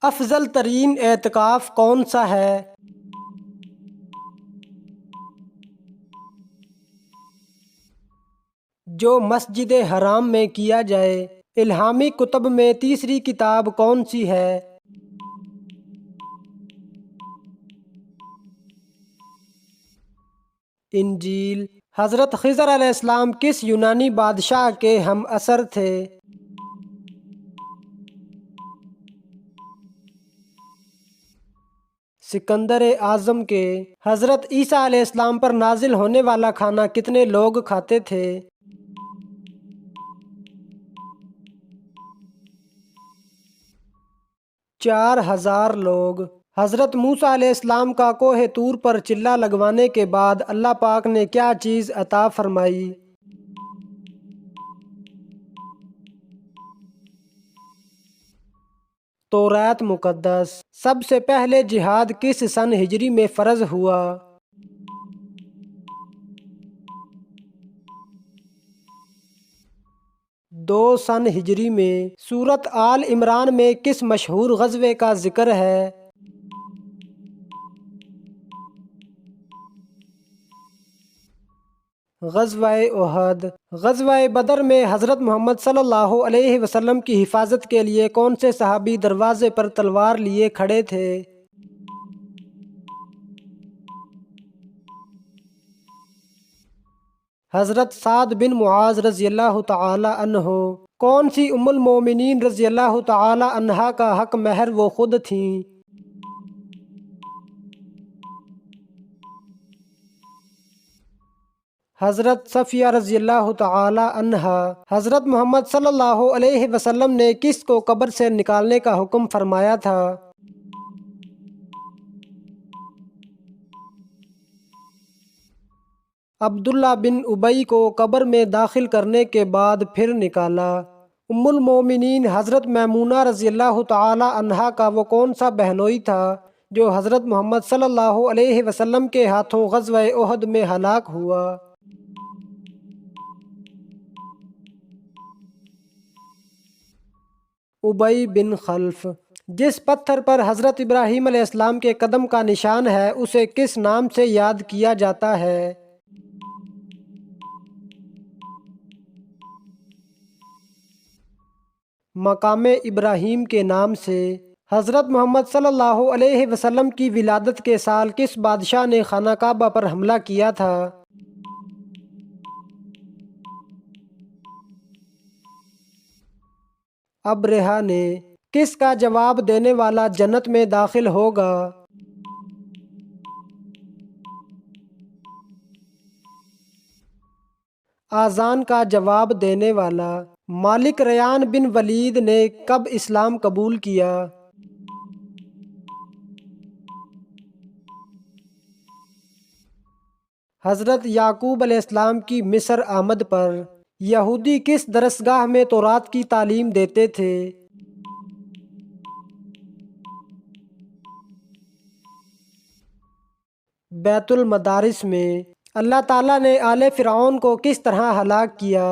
افضل ترین اعتکاف کون سا ہے؟ جو مسجد حرام میں کیا جائے۔ الہامی کتب میں تیسری کتاب کون سی ہے؟ انجیل۔ حضرت خضر علیہ السلام کس یونانی بادشاہ کے ہم عصر تھے؟ سکندر اعظم کے۔ حضرت عیسیٰ علیہ السلام پر نازل ہونے والا کھانا کتنے لوگ کھاتے تھے؟ 4000 لوگ۔ حضرت موسیٰ علیہ السلام کا کوہ طور پر چلہ لگوانے کے بعد اللہ پاک نے کیا چیز عطا فرمائی؟ تورات مقدس۔ سب سے پہلے جہاد کس سن ہجری میں فرض ہوا؟ 2 سن ہجری میں۔ سورۃ آل عمران میں کس مشہور غزوے کا ذکر ہے؟ غزوہ احد۔ غزوہ بدر میں حضرت محمد صلی اللہ علیہ وسلم کی حفاظت کے لیے کون سے صحابی دروازے پر تلوار لیے کھڑے تھے؟ حضرت سعد بن معاذ رضی اللہ تعالی عنہ۔ کون سی ام المومنین رضی اللہ تعالی عنہا کا حق مہر وہ خود تھیں؟ حضرت صفیہ رضی اللہ تعالی عنہا۔ حضرت محمد صلی اللہ علیہ وسلم نے کس کو قبر سے نکالنے کا حکم فرمایا تھا؟ عبداللہ بن ابی کو قبر میں داخل کرنے کے بعد پھر نکالا۔ ام المومنین حضرت میمونہ رضی اللہ تعالی عنہا کا وہ کون سا بہنوئی تھا جو حضرت محمد صلی اللہ علیہ وسلم کے ہاتھوں غزوہ احد میں ہلاک ہوا؟ ابی بن خلف۔ جس پتھر پر حضرت ابراہیم علیہ السلام کے قدم کا نشان ہے اسے کس نام سے یاد کیا جاتا ہے؟ مقام ابراہیم کے نام سے۔ حضرت محمد صلی اللہ علیہ وسلم کی ولادت کے سال کس بادشاہ نے خانہ کعبہ پر حملہ کیا تھا؟ ابرہہ نے۔ کس کا جواب دینے والا جنت میں داخل ہوگا؟ اذان کا جواب دینے والا۔ مالک ریان بن ولید نے کب اسلام قبول کیا؟ حضرت یعقوب علیہ السلام کی مصر آمد پر یہودی کس درسگاہ میں تورات کی تعلیم دیتے تھے؟ بیت المدارس میں۔ اللہ تعالیٰ نے آل فرعون کو کس طرح ہلاک کیا؟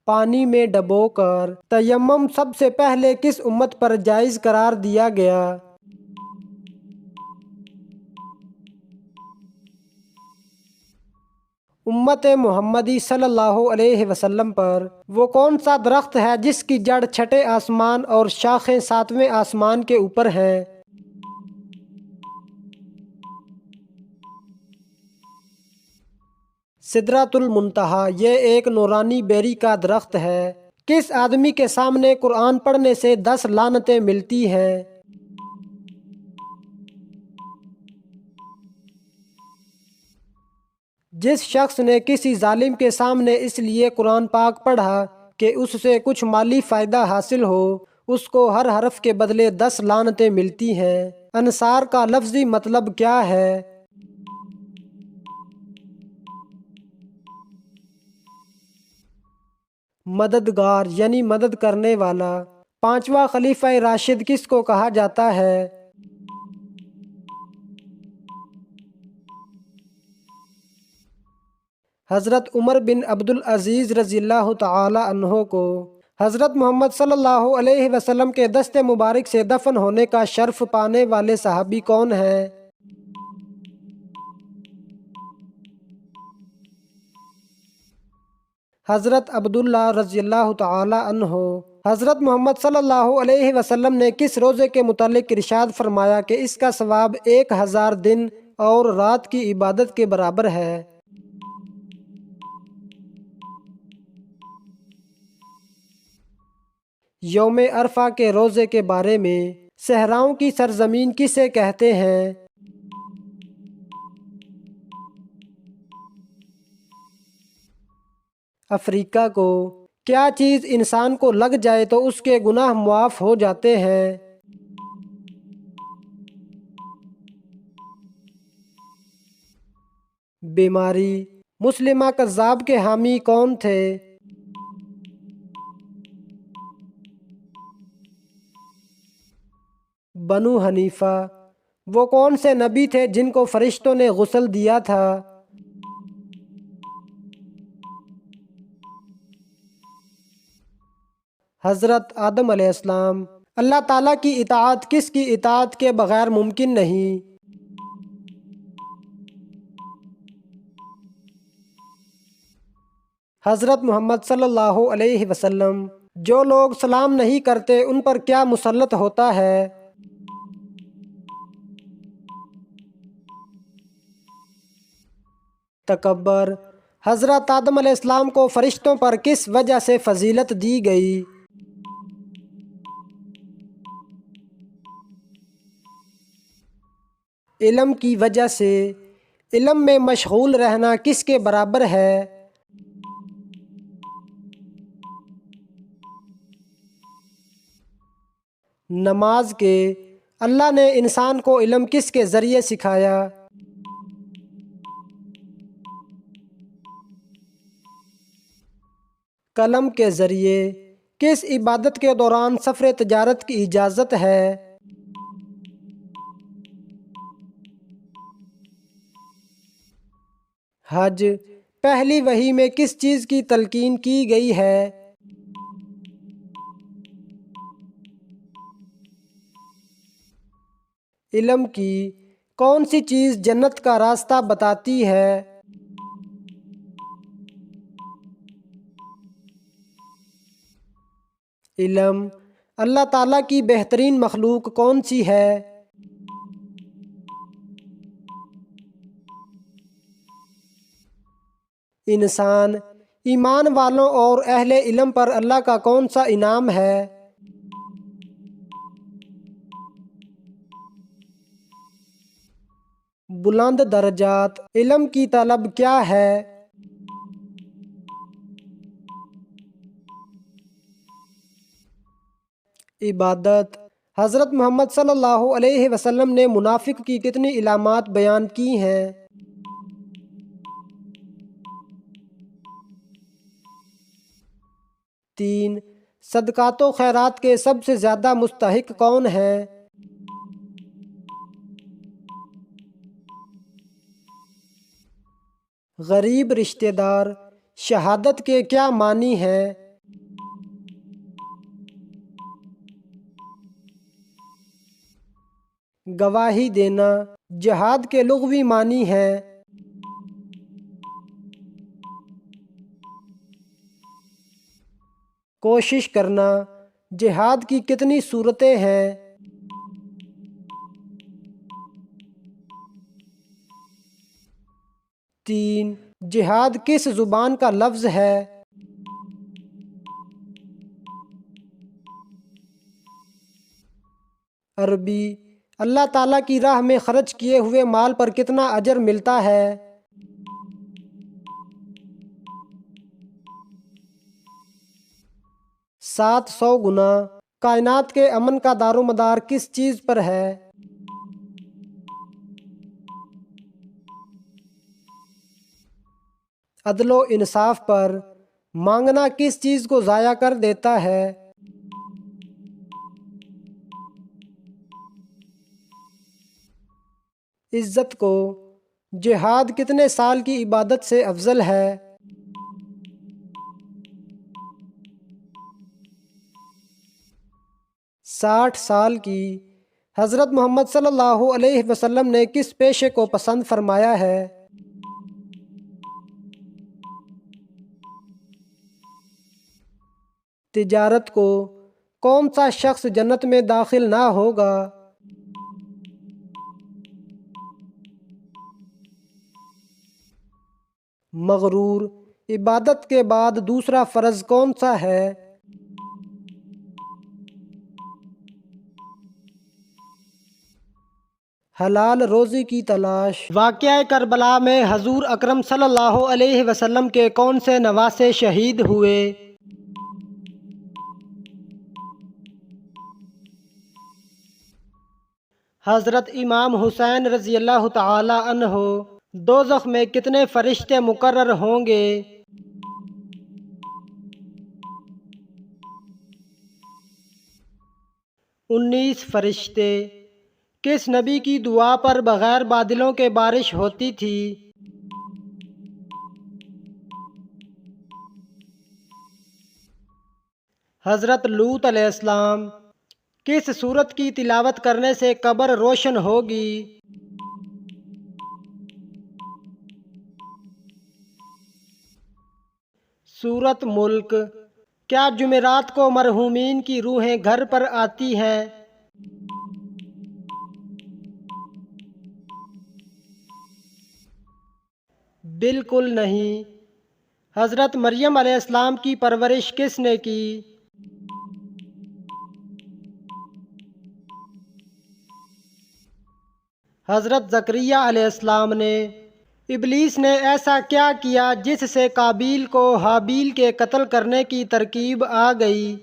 پانی میں ڈبو کر۔ تیمم سب سے پہلے کس امت پر جائز قرار دیا گیا؟ امت محمدی صلی اللہ علیہ وسلم پر۔ وہ کون سا درخت ہے جس کی جڑ چھٹے آسمان اور شاخیں 7ویں آسمان کے اوپر ہیں؟ سدرۃ المنتہا۔ یہ ایک نورانی بیری کا درخت ہے۔ کس آدمی کے سامنے قرآن پڑھنے سے 10 لعنتیں ملتی ہیں؟ جس شخص نے کسی ظالم کے سامنے اس لیے قرآن پاک پڑھا کہ اس سے کچھ مالی فائدہ حاصل ہو، اس کو ہر حرف کے بدلے 10 لعنتیں ملتی ہیں۔ انصار کا لفظی مطلب کیا ہے؟ مددگار یعنی مدد کرنے والا۔ 5واں خلیفہ راشد کس کو کہا جاتا ہے؟ حضرت عمر بن عبدالعزیز رضی اللہ تعالی عنہ کو حضرت محمد صلی اللہ علیہ وسلم کے دست مبارک سے دفن ہونے کا شرف پانے والے صحابی کون ہیں؟ حضرت عبداللہ رضی اللہ تعالی عنہ۔ حضرت محمد صلی اللہ علیہ وسلم نے کس روزے کے متعلق ارشاد فرمایا کہ اس کا ثواب 1000 دن اور رات کی عبادت کے برابر ہے؟ یوم عرفہ کے روزے کے بارے میں صحراؤں کی سرزمین کسے کہتے ہیں؟ افریقہ کو۔ کیا چیز انسان کو لگ جائے تو اس کے گناہ معاف ہو جاتے ہیں؟ بیماری۔ مسلمہ کذاب کے حامی کون تھے؟ بنو حنیفہ۔ وہ کون سے نبی تھے جن کو فرشتوں نے غسل دیا تھا؟ حضرت آدم علیہ السلام۔ اللہ تعالیٰ کی اطاعت کس کی اطاعت کے بغیر ممکن نہیں؟ حضرت محمد صلی اللہ علیہ وسلم۔ جو لوگ سلام نہیں کرتے ان پر کیا مسلط ہوتا ہے؟ تکبر۔ حضرت آدم علیہ السلام کو فرشتوں پر کس وجہ سے فضیلت دی گئی؟ علم کی وجہ سے۔ علم میں مشغول رہنا کس کے برابر ہے؟ نماز کے۔ اللہ نے انسان کو علم کس کے ذریعے سکھایا؟ قلم کے ذریعے۔ کس عبادت کے دوران سفر تجارت کی اجازت ہے؟ حج۔ پہلی وحی میں کس چیز کی تلقین کی گئی ہے؟ علم کی۔ کون سی چیز جنت کا راستہ بتاتی ہے؟ علم۔ اللہ تعالیٰ کی بہترین مخلوق کون سی ہے؟ انسان۔ ایمان والوں اور اہل علم پر اللہ کا کون سا انعام ہے؟ بلند درجات۔ علم کی طلب کیا ہے؟ عبادت۔ حضرت محمد صلی اللہ علیہ وسلم نے منافق کی کتنی علامات بیان کی ہیں؟ 3۔ صدقات و خیرات کے سب سے زیادہ مستحق کون ہیں؟ غریب رشتہ دار۔ شہادت کے کیا معنی ہیں؟ گواہی دینا۔ جہاد کے لغوی معنی ہیں؟ کوشش کرنا۔ جہاد کی کتنی صورتیں ہیں؟ تین۔ جہاد کس زبان کا لفظ ہے؟ عربی۔ اللہ تعالیٰ کی راہ میں خرچ کیے ہوئے مال پر کتنا اجر ملتا ہے؟ 700 گنا۔ کائنات کے امن کا دار و مدار کس چیز پر ہے؟ عدل و انصاف پر۔ مانگنا کس چیز کو ضائع کر دیتا ہے؟ عزت کو۔ جہاد کتنے سال کی عبادت سے افضل ہے؟ 60 سال کی۔ حضرت محمد صلی اللہ علیہ وسلم نے کس پیشے کو پسند فرمایا ہے؟ تجارت کو۔ کون سا شخص جنت میں داخل نہ ہوگا؟ مغرور۔ عبادت کے بعد دوسرا فرض کون سا ہے؟ حلال روزی کی تلاش۔ واقعہ کربلا میں حضور اکرم صلی اللہ علیہ وسلم کے کون سے نواسے شہید ہوئے؟ حضرت امام حسین رضی اللہ تعالی عنہ۔ دوزخ میں کتنے فرشتے مقرر ہوں گے؟ 19 فرشتے۔ کس نبی کی دعا پر بغیر بادلوں کے بارش ہوتی تھی؟ حضرت لوط علیہ السلام۔ کس سورت کی تلاوت کرنے سے قبر روشن ہوگی؟ سورت ملک۔ کیا جمعرات کو مرحومین کی روحیں گھر پر آتی ہیں؟ بالکل نہیں۔ حضرت مریم علیہ السلام کی پرورش کس نے کی؟ حضرت زکریا علیہ السلام نے۔ ابلیس نے ایسا کیا کیا جس سے قابیل کو حابیل کے قتل کرنے کی ترکیب آ گئی؟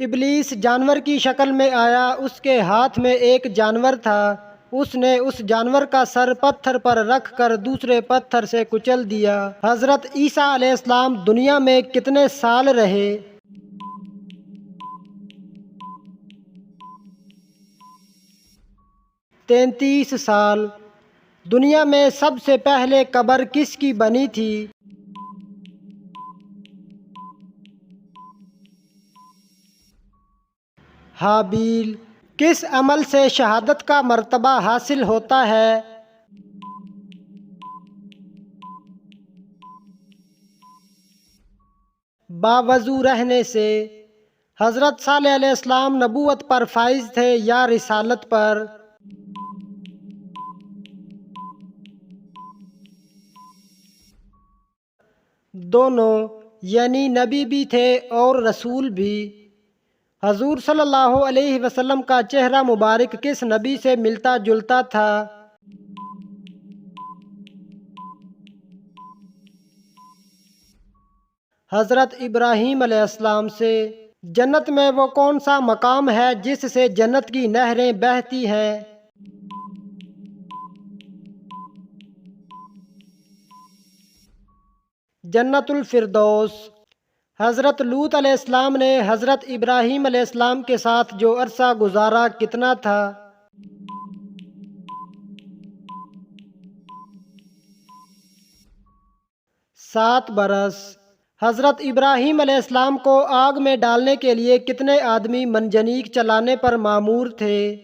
ابلیس جانور کی شکل میں آیا، اس کے ہاتھ میں ایک جانور تھا، اس نے اس جانور کا سر پتھر پر رکھ کر دوسرے پتھر سے کچل دیا۔ حضرت عیسیٰ علیہ السلام دنیا میں کتنے سال رہے؟ 33 سال۔ دنیا میں سب سے پہلے قبر کس کی بنی تھی؟ حابیل۔ کس عمل سے شہادت کا مرتبہ حاصل ہوتا ہے؟ باوضو رہنے سے۔ حضرت صالح علیہ السلام نبوت پر فائز تھے یا رسالت پر؟ دونوں، یعنی نبی بھی تھے اور رسول بھی۔ حضور صلی اللہ علیہ وسلم کا چہرہ مبارک کس نبی سے ملتا جلتا تھا؟ حضرت ابراہیم علیہ السلام سے۔ جنت میں وہ کون سا مقام ہے جس سے جنت کی نہریں بہتی ہیں؟ جنت الفردوس۔ حضرت لوط علیہ السلام نے حضرت ابراہیم علیہ السلام کے ساتھ جو عرصہ گزارا کتنا تھا؟ 7 برس۔ حضرت ابراہیم علیہ السلام کو آگ میں ڈالنے کے لیے کتنے آدمی منجنیق چلانے پر مامور تھے؟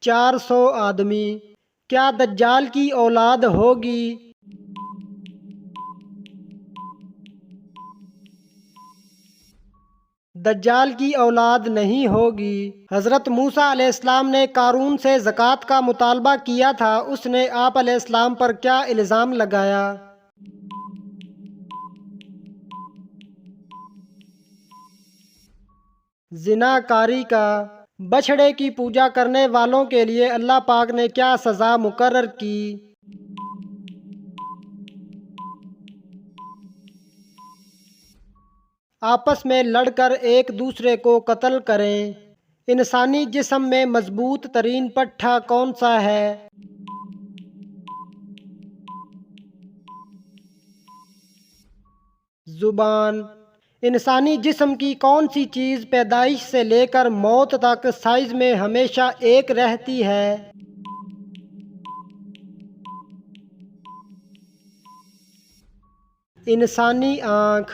400 آدمی۔ کیا دجال کی اولاد ہوگی؟ دجال کی اولاد نہیں ہوگی۔ حضرت موسیٰ علیہ السلام نے قارون سے زکوٰۃ کا مطالبہ کیا تھا، اس نے آپ علیہ السلام پر کیا الزام لگایا؟ زنا کاری کا۔ بچھڑے کی پوجا کرنے والوں کے لیے اللہ پاک نے کیا سزا مقرر کی؟ آپس میں لڑ کر ایک دوسرے کو قتل کریں۔ انسانی جسم میں مضبوط ترین پٹھا کون سا ہے؟ زبان۔ انسانی جسم کی کون سی چیز پیدائش سے لے کر موت تک سائز میں ہمیشہ ایک رہتی ہے؟ انسانی آنکھ۔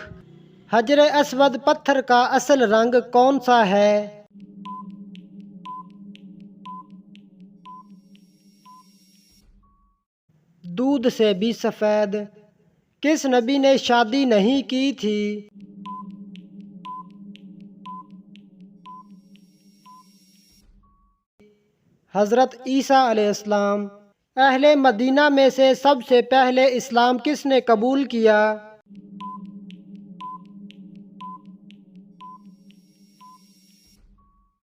حجر اسود پتھر کا اصل رنگ کون سا ہے؟ دودھ سے بھی سفید۔ کس نبی نے شادی نہیں کی تھی؟ حضرت عیسیٰ علیہ السلام۔ اہل مدینہ میں سے سب سے پہلے اسلام کس نے قبول کیا؟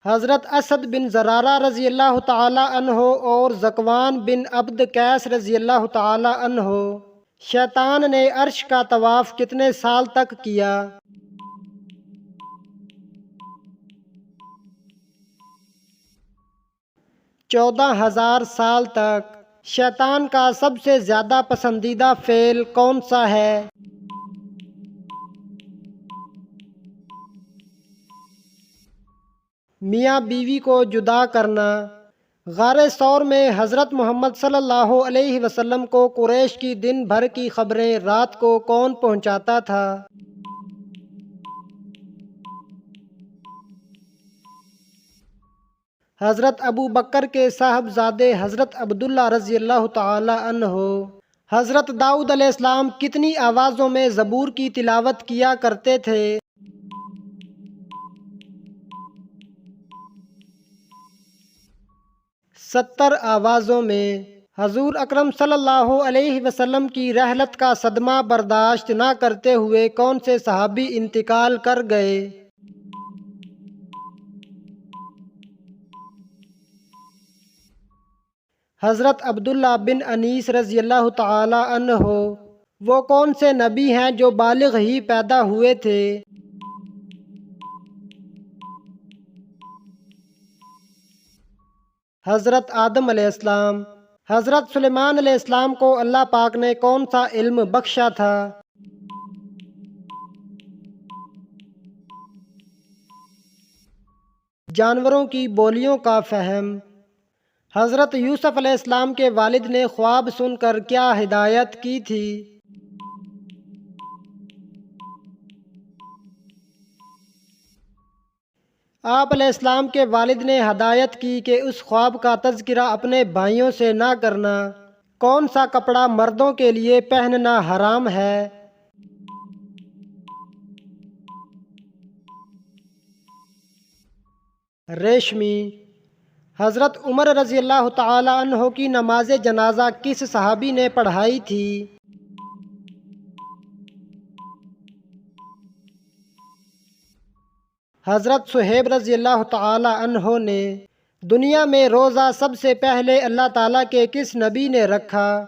حضرت اسد بن زرارہ رضی اللہ تعالی عنہ اور ذکوان بن عبد قیس رضی اللہ تعالی عنہ۔ شیطان نے عرش کا طواف کتنے سال تک کیا؟ 14,000 سال تک۔ شیطان کا سب سے زیادہ پسندیدہ فعل کون سا ہے؟ میاں بیوی کو جدا کرنا۔ غار ثور میں حضرت محمد صلی اللہ علیہ وسلم کو قریش کی دن بھر کی خبریں رات کو کون پہنچاتا تھا؟ حضرت ابو بکر کے صاحبزادے حضرت عبداللہ رضی اللہ تعالی عنہ۔ حضرت داؤد علیہ السلام کتنی آوازوں میں زبور کی تلاوت کیا کرتے تھے؟ 70 آوازوں میں۔ حضور اکرم صلی اللہ علیہ وسلم کی رحلت کا صدمہ برداشت نہ کرتے ہوئے کون سے صحابی انتقال کر گئے؟ حضرت عبداللہ بن انیس رضی اللہ تعالی عنہ۔ وہ کون سے نبی ہیں جو بالغ ہی پیدا ہوئے تھے؟ حضرت آدم علیہ السلام۔ حضرت سلیمان علیہ السلام کو اللہ پاک نے کون سا علم بخشا تھا؟ جانوروں کی بولیوں کا فہم۔ حضرت یوسف علیہ السلام کے والد نے خواب سن کر کیا ہدایت کی تھی؟ آپ علیہ السلام کے والد نے ہدایت کی کہ اس خواب کا تذکرہ اپنے بھائیوں سے نہ کرنا۔ کون سا کپڑا مردوں کے لیے پہننا حرام ہے؟ ریشمی۔ حضرت عمر رضی اللہ تعالی عنہ کی نماز جنازہ کس صحابی نے پڑھائی تھی؟ حضرت صہیب رضی اللہ تعالی عنہ نے۔ دنیا میں روزہ سب سے پہلے اللہ تعالیٰ کے کس نبی نے رکھا؟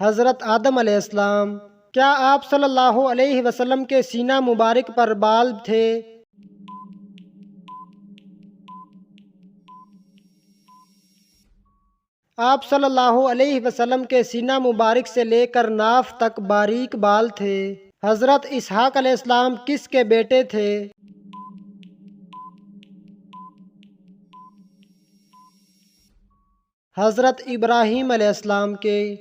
حضرت آدم علیہ السلام۔ کیا آپ صلی اللہ علیہ وسلم کے سینہ مبارک پر بال تھے؟ آپ صلی اللہ علیہ وسلم کے سینہ مبارک سے لے کر ناف تک باریک بال تھے۔ حضرت اسحاق علیہ السلام کس کے بیٹے تھے؟ حضرت ابراہیم علیہ السلام کے۔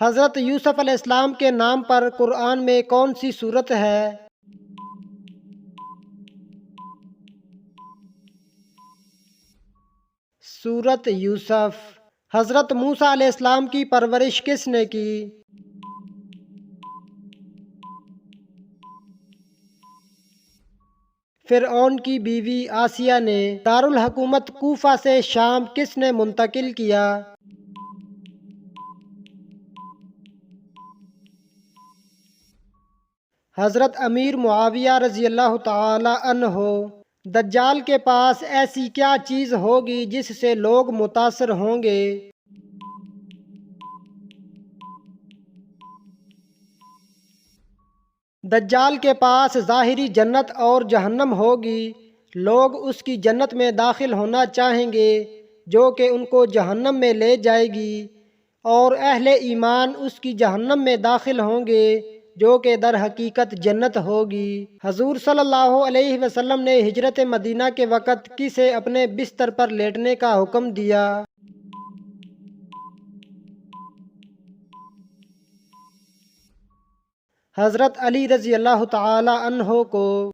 حضرت یوسف علیہ السلام کے نام پر قرآن میں کون سی سورت ہے؟ سورت یوسف۔ حضرت موسیٰ علیہ السلام کی پرورش کس نے کی؟ فرعون کی بیوی آسیہ نے۔ دارالحکومت کوفہ سے شام کس نے منتقل کیا؟ حضرت امیر معاویہ رضی اللہ تعالی عنہ۔ دجال کے پاس ایسی کیا چیز ہوگی جس سے لوگ متاثر ہوں گے؟ دجال کے پاس ظاہری جنت اور جہنم ہوگی۔ لوگ اس کی جنت میں داخل ہونا چاہیں گے جو کہ ان کو جہنم میں لے جائے گی، اور اہل ایمان اس کی جہنم میں داخل ہوں گے جو کہ در حقیقت جنت ہوگی۔ حضور صلی اللہ علیہ وسلم نے ہجرت مدینہ کے وقت کسے اپنے بستر پر لیٹنے کا حکم دیا؟ حضرت علی رضی اللہ تعالی عنہ کو۔